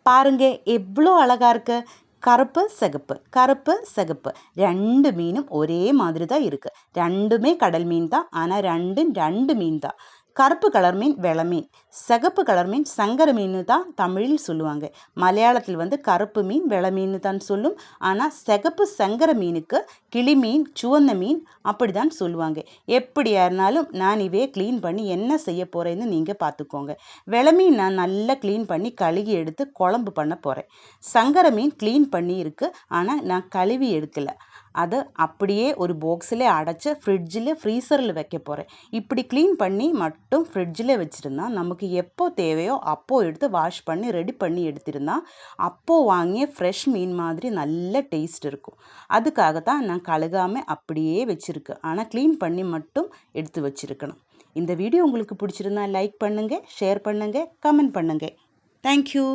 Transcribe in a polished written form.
பாருங்க எவ்வளோ அழகா இருக்கு. கருப்பு சிகப்பு கருப்பு சிகப்பு 2 மீனும் ஒரே மாதிரி தான் இருக்குது. ரெண்டுமே கடல் மீன் தான். ஆனால் ரெண்டும் 2 மீன் தான். கருப்பு கலர் மீன் வெளை மீன், சிகப்பு கலர் மீன் சங்கர மீன் தான் தமிழில் சொல்லுவாங்க. மலையாளத்தில் வந்து கருப்பு மீன் வெளை மீன் தான் சொல்லும். ஆனால் சிகப்பு சங்கர மீனுக்கு கிளி மீன் சுவந்த மீன் அப்படி தான் சொல்லுவாங்க. எப்படியா இருந்தாலும் நான் இவே க்ளீன் பண்ணி என்ன செய்ய போகிறேன்னு நீங்கள் பார்த்துக்கோங்க. வெளை மீன் நான் நல்லா க்ளீன் பண்ணி கழுகி எடுத்து குழம்பு பண்ண போகிறேன். சங்கர மீன் க்ளீன் பண்ணி இருக்குது, ஆனால் நான் கழுவி எடுக்கலை. அதை அப்படியே ஒரு பாக்ஸில் அடைச்சி ஃப்ரிட்ஜில் ஃப்ரீசரில் வைக்க போகிறேன். இப்படி க்ளீன் பண்ணி மட்டும் ஃப்ரிட்ஜில் வச்சுருந்தா நமக்கு எப்போ தேவையோ அப்போது எடுத்து வாஷ் பண்ணி ரெடி பண்ணி எடுத்திருந்தா அப்போது வாங்கிய ஃப்ரெஷ் மீன் மாதிரி நல்ல டேஸ்ட் இருக்கும். அதுக்காக தான் நான் கழுகாமல் அப்படியே வச்சுருக்கேன். ஆனால் க்ளீன் பண்ணி மட்டும் எடுத்து வச்சுருக்கணும். இந்த வீடியோ உங்களுக்கு பிடிச்சிருந்தா லைக் பண்ணுங்கள், ஷேர் பண்ணுங்கள், கமெண்ட் பண்ணுங்கள். தேங்க்யூ.